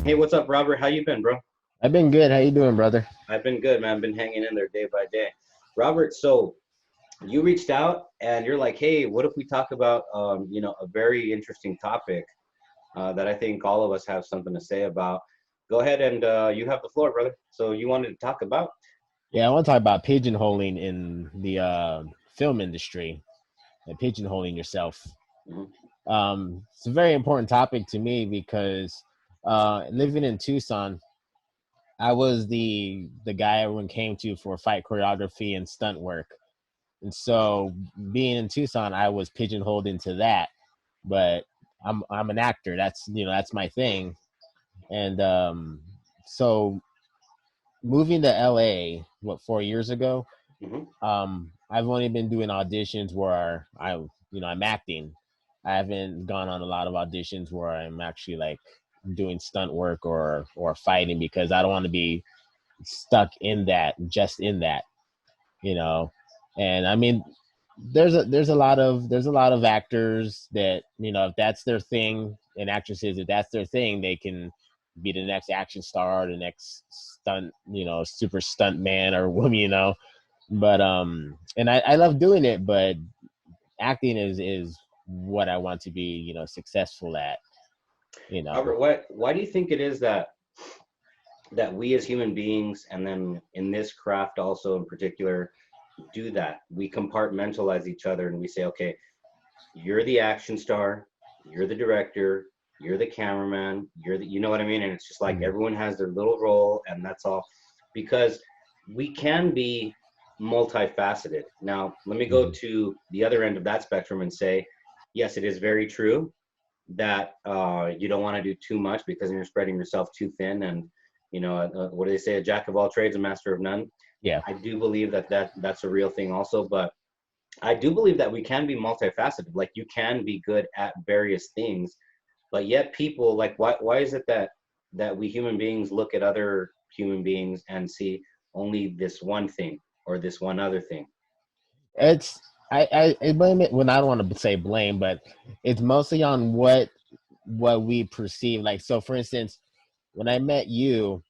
Hey, what's up, Robert? How you been, bro? I've been good. How you doing, brother? I've been good, man. I've been hanging in there day by day. Robert, so you reached out and you're like, hey, what if we talk about, a very interesting topic that I think all of us have something to say about. Go ahead and you have the floor, brother. So you wanted to talk about? Yeah, I want to talk about pigeonholing in the film industry and pigeonholing yourself. Mhm. It's a very important topic to me because living in Tucson, I was the guy everyone came to for fight choreography and stunt work. And so being in Tucson, I was pigeonholed into that. But I'm an actor. That's my thing. And so moving to LA, 4 years ago, Mhm. I've only been doing auditions where I'm acting. I haven't gone on a lot of auditions where I'm actually like doing stunt work or fighting because I don't want to be stuck in that, just in that, you know. And I mean, there's a lot of actors that, if that's their thing, and actresses, if that's their thing, they can be the next action star, or the next stunt, super stunt man or woman, but and I love doing it, but acting is what I want to be, successful at, you know. Robert, why do you think it is that we as human beings, and then in this craft also in particular, do that? We compartmentalize each other and we say, okay, you're the action star, you're the director, you're the cameraman, you know what I mean? And it's just like Mhm. everyone has their little role and that's all. Because we can be multifaceted. Now, let me go Mhm. to the other end of that spectrum and say, yes, it is very true that you don't want to do too much because you're spreading yourself too thin. And, what do they say? A jack of all trades, a master of none. Yeah. I do believe that's a real thing also, but I do believe that we can be multifaceted. Like you can be good at various things, but yet people like why is it that we human beings look at other human beings and see only this one thing or this one other thing? It's I blame it when I don't want to say blame, but it's mostly on what we perceive. Like, so for instance, when I met you,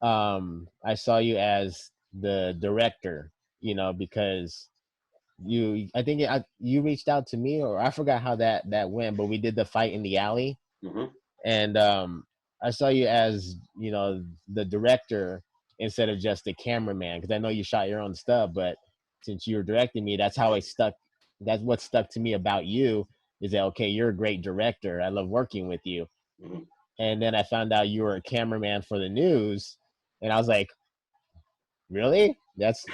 I saw you as the director, because I think you reached out to me, or I forgot how that went, but we did the fight in the alley, Hmm. and I saw you as, the director instead of just the cameraman, because I know you shot your own stuff, but since you were directing me, that's what stuck to me about you, is that, okay, you're a great director, I love working with you. Hmm. And then I found out you were a cameraman for the news, and I was like, really? That's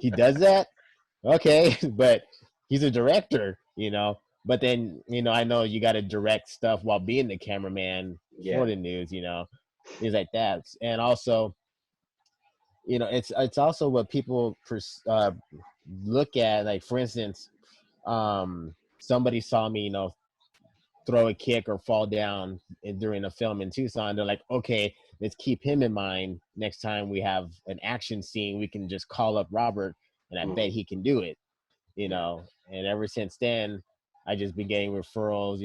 he does that? Okay. But he's a director, but then, I know you got to direct stuff while being the cameraman for Yeah. the news, things like that. And also, it's also what people look at. Like, for instance, somebody saw me, throw a kick or fall down during a film in Tucson. They're like, okay, let's keep him in mind. Next time we have an action scene, we can just call up Robert, and I bet Hmm. he can do it, Yeah. And ever since then, I just been getting referrals,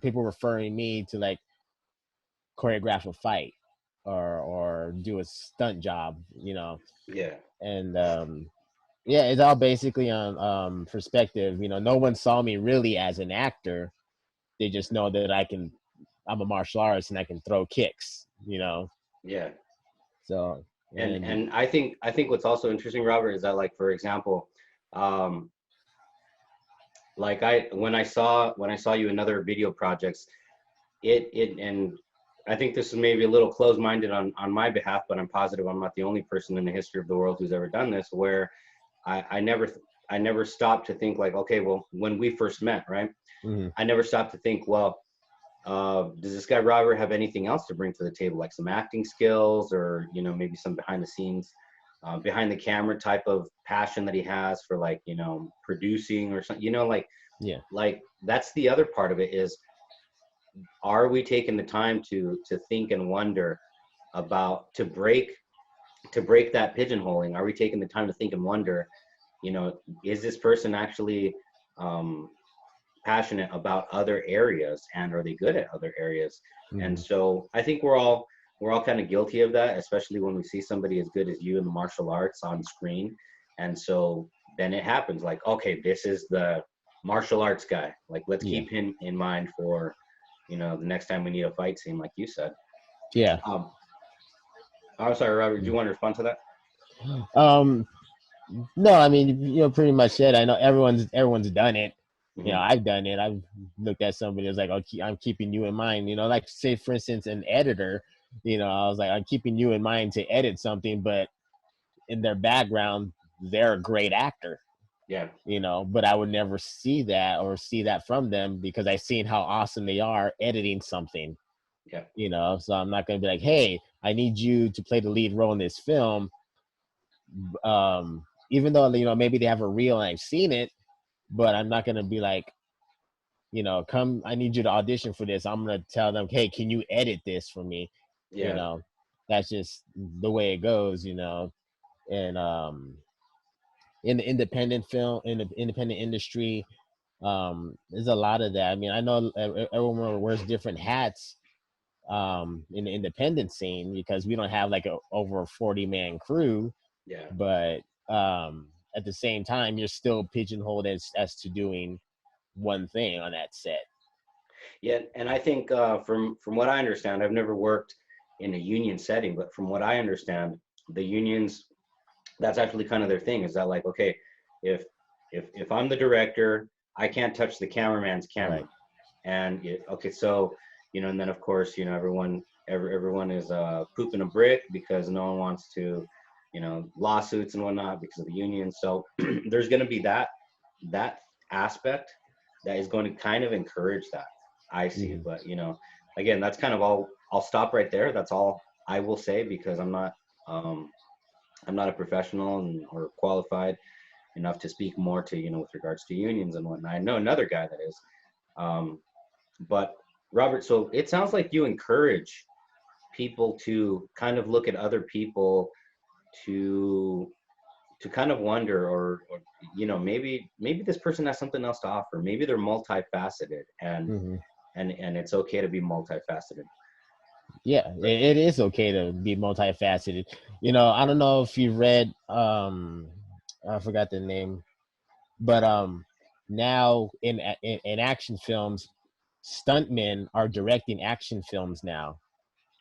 people referring me to, like, choreograph a fight or do a stunt job, Yeah. and yeah, it's all basically on perspective. No one saw me really as an actor. They just know that I'm a martial artist and I can throw kicks, Yeah. So, and and and I think what's also interesting, Robert, is that, like, for example, um like when I saw you in other video projects, it and I think this is maybe a little closed-minded on my behalf, but I'm positive I'm not the only person in the history of the world who's ever done this, where I never stopped to think, like, okay, well, when we first met, right? mhm. I never stopped to think, well, does this guy Robert have anything else to bring to the table, like some acting skills, or maybe some behind the scenes, behind the camera type of passion that he has for, like, producing or something, Yeah, like that's the other part of it is, are we taking the time to think and wonder about to break that pigeonholing? Are we taking the time to think and wonder, is this person actually um passionate about other areas, and are they good at other areas? And Mhm. so I think we're all kind of guilty of that, especially when we see somebody as good as you in the martial arts on screen. And so then it happens like, okay, this is the martial arts guy. Like, let's Yeah. keep him in mind for, the next time we need a fight scene, like you said. Yeah. Um, I'm sorry, Robert, do you want to respond to that? Um, no, I mean, pretty much said. I know everyone's done it. Hmm. I've done it. I've looked at somebody as like, oh, I'm keeping you in mind. Like say for instance, an editor. I was like, I'm keeping you in mind to edit something, but in their background, they're a great actor. Yeah, But I would never see that or see that from them because I've seen how awesome they are editing something. yeah, So I'm not going to be like, hey, I need you to play the lead role in this film. Even though maybe they have a reel and I've seen it, but I'm not going to be like, come, I need you to audition for this. I'm going to tell them, hey, can you edit this for me? you yeah, know that's just the way it goes. And in the independent film, in the independent industry, there's a lot of that. I mean, I know everyone wears different hats in the independent scene because we don't have like over a 40-man crew, yeah. but at the same time you're still pigeonholed as to doing one thing on that set. Yeah, and I think from what I understand, I've never worked in a union setting, but from what I understand, the unions, that's actually kind of their thing. Is that like, okay, if if I'm the director, I can't touch the cameraman's camera, Right. and okay, so and then of course everyone is pooping a brick because no one wants to, lawsuits and whatnot because of the union. So there's going to be that aspect that is going to kind of encourage that. I see. Hmm. But again, that's kind of all. I'll stop right there. That's all I will say because um I'm not a professional or qualified enough to speak more to with regards to unions and whatnot. I know another guy that is. Um but Robert, so it sounds like you encourage people to kind of look at other people to kind of wonder, or maybe this person has something else to offer. Maybe they're multifaceted, and Hmm. and it's okay to be multifaceted. Yeah, it is okay to be multifaceted. I don't know if you read I forgot the name, but now in action films, stuntmen are directing action films now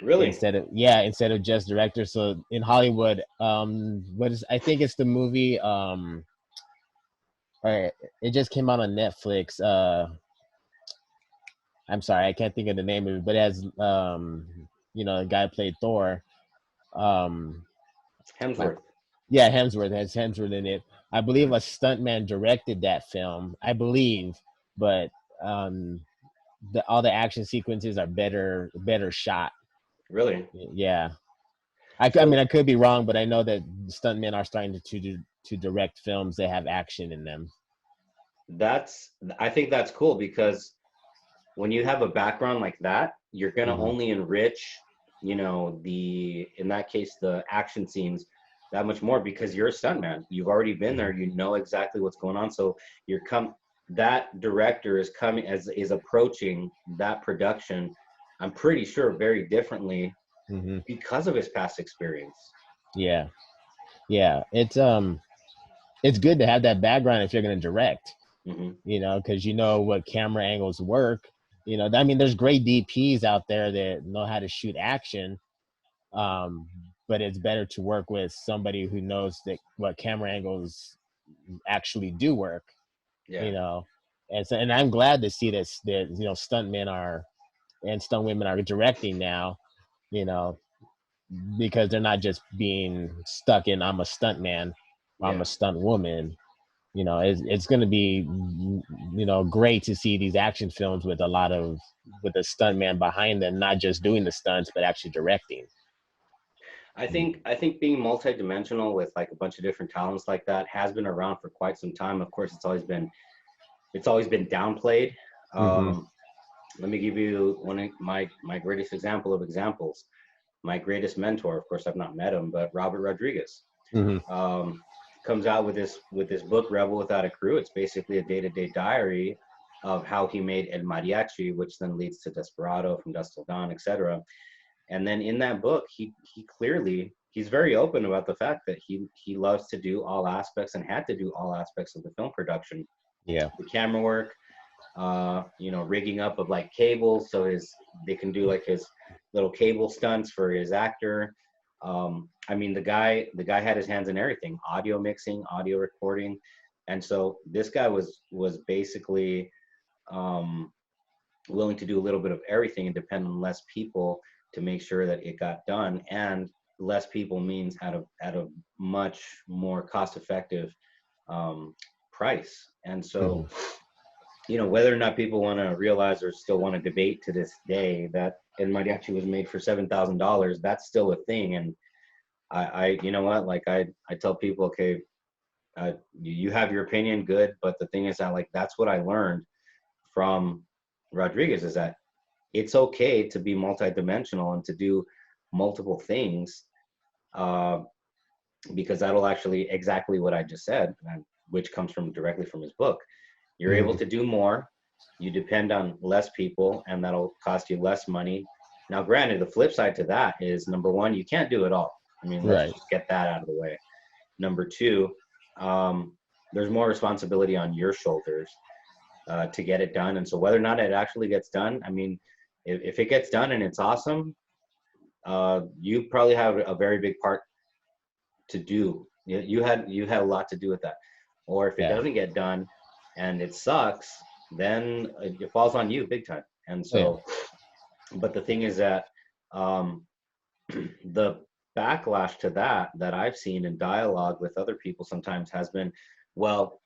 Really? instead of just directors. So in Hollywood, what is, I think it's the movie, or it just came out on Netflix. I'm sorry, I can't think of the name of it, but it has a guy played Thor. Um, my, Hemsworth. yeah, Hemsworth has Hemsworth in it. I believe a stuntman directed that film. I believe, but um, all the action sequences are better shot. Really? Yeah, I mean So I could be wrong, but I know that stuntmen are starting to direct films that have action in them. that's I think that's cool because when you have a background like that, you're gonna Hmm. only enrich, the in that case the action scenes that much more because you're a stuntman. You've already been there. Hmm. You know exactly what's going on. So you're come that director is coming as is approaching that production. I'm pretty sure very differently Hmm. because of his past experience. Yeah, yeah. It's good to have that background if you're going to direct. Hmm. Because you know what camera angles work. I mean, there's great DPs out there that know how to shoot action, um, but it's better to work with somebody who knows that what camera angles actually do work. Yeah, You know, and I'm glad to see this that stuntmen are and stunt women are directing now. You know, because they're not just being stuck in I'm a stunt man, I'm yeah. a stunt woman. It's going to be great to see these action films with a stunt man behind them, not just doing the stunts but actually directing. I think being multidimensional with like a bunch of different talents like that has been around for quite some time. Of course, it's always been downplayed. Hmm. Um, Let me give you one of my greatest example of examples. My greatest mentor, of course, I've not met him, but Robert Rodriguez Hmm. um, comes out with this book, Rebel Without a Crew. It's basically a day-to-day diary of how he made El Mariachi, which then leads to Desperado, From Dusk Till Dawn, etc. And then in that book, he clearly, he's very open about the fact that he loves to do all aspects and had to do all aspects of the film production. Yeah. The camera work, rigging up of like cables so they can do like his little cable stunts for his actor. I mean, the guy had his hands in everything: audio mixing, audio recording. And so this guy was basically willing to do a little bit of everything and depend on less people to make sure that it got done. And less people means at a much more cost effective price. And so, whether or not people want to realize or still want to debate to this day that El Mariachi was made for $7,000, that's still a thing. And I you know what, like I tell people, okay, you have your opinion, good, but the thing is that, like, that's what I learned from Rodriguez, is that it's okay to be multidimensional and to do multiple things, because that'll actually, exactly what I just said, which comes from directly from his book. You're able to do more, you depend on less people, and that'll cost you less money. Now, granted, the flip side to that is, number one, you can't do it all. I mean, let's just get that out of the way. Number two, there's more responsibility on your shoulders to get it done. And so whether or not it actually gets done, I mean, if it gets done and it's awesome, you probably have a very big part to do. You had a lot to do with that. Or if it doesn't get done and it sucks, then it falls on you big time. And so, but the thing is that the backlash to that I've seen in dialogue with other people sometimes has been, well,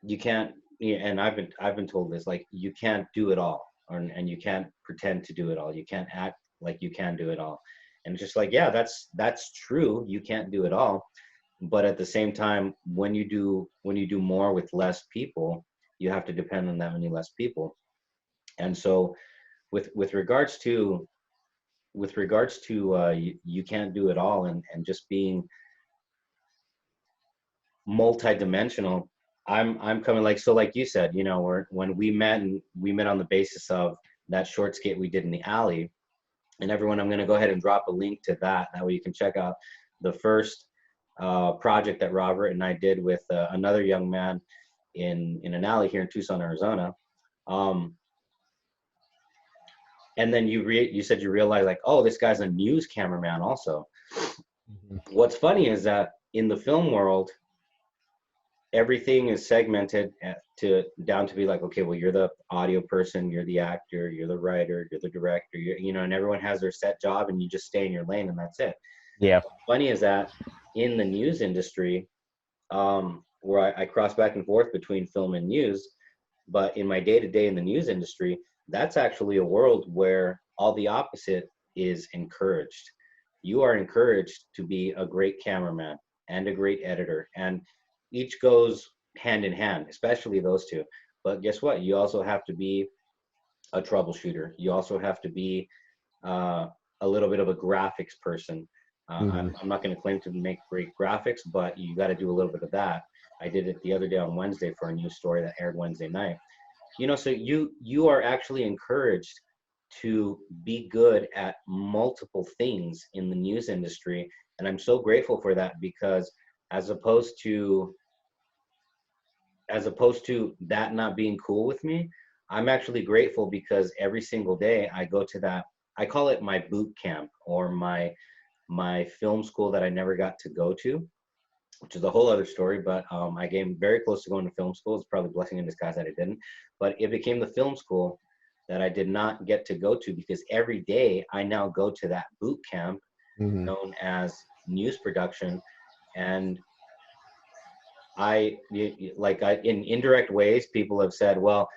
you can't, and I've been told this, like, you can't do it all, and you can't pretend to do it all. You can't act like you can do it all. And it's just like, yeah, that's true. You can't do it all. But at the same time, when you do more with less people, you have to depend on that many less people. And so with regards to you can't do it all, and just being multidimensional, I'm coming, like, so like you said, when we met on the basis of that short skit we did in the alley. And everyone, I'm going to go ahead and drop a link to that way you can check out the first project that Robert and I did with another young man in an alley here in Tucson, Arizona. And then you said you realized, like, oh, this guy's a news cameraman also. What's funny is that in the film world, everything is segmented down to be like, okay, well, you're the audio person, you're the actor, you're the writer, you're the director, and everyone has their set job, and you just stay in your lane, and that's it. Yeah. What's funny is that in the news industry, where I cross back and forth between film and news, but in my day-to-day in the news industry, that's actually a world where all the opposite is encouraged. You are encouraged to be a great cameraman and a great editor, and each goes hand in hand, especially those two. But guess what? You also have to be a troubleshooter. You also have to be a little bit of a graphics person. I'm not going to claim to make great graphics, but you got to do a little bit of that. I did it the other day on Wednesday for a news story that aired Wednesday night. So you are actually encouraged to be good at multiple things in the news industry. And I'm so grateful for that, because as opposed to that not being cool with me, I'm actually grateful, because every single day I go to that, I call it my boot camp, or my film school that I never got to go to, which is a whole other story. But I came very close to going to film school. It's probably a blessing in disguise that I didn't, but it became the film school that I did not get to go to, because every day I now go to that boot camp known as news production. And in indirect ways, people have said, well,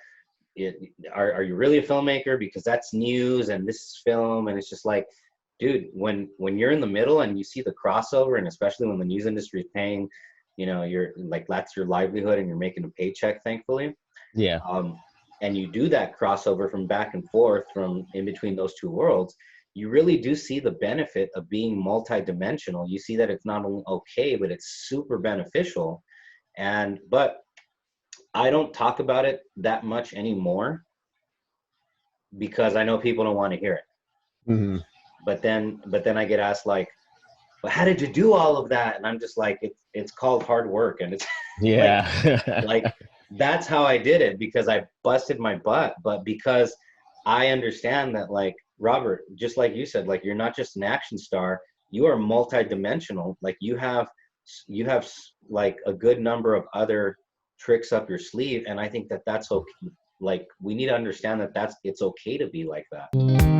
are you really a filmmaker? Because that's news and this is film. And it's just like, dude, when you're in the middle and you see the crossover, and especially when the news industry is paying, you're like, that's your livelihood and you're making a paycheck, thankfully. Yeah. And you do that crossover from back and forth from in between those two worlds, you really do see the benefit of being multidimensional. You see that it's not only okay, but it's super beneficial. But I don't talk about it that much anymore because I know people don't want to hear it. Hmm. But then I get asked like, well, how did you do all of that? And I'm just like, it's called hard work. And it's like, Yeah. like that's how I did it, because I busted my butt. But because I understand that, like, Robert, just like you said, like, you're not just an action star, you are multidimensional. Like, you have like a good number of other tricks up your sleeve. And I think that that's okay. Like, we need to understand that it's okay to be like that.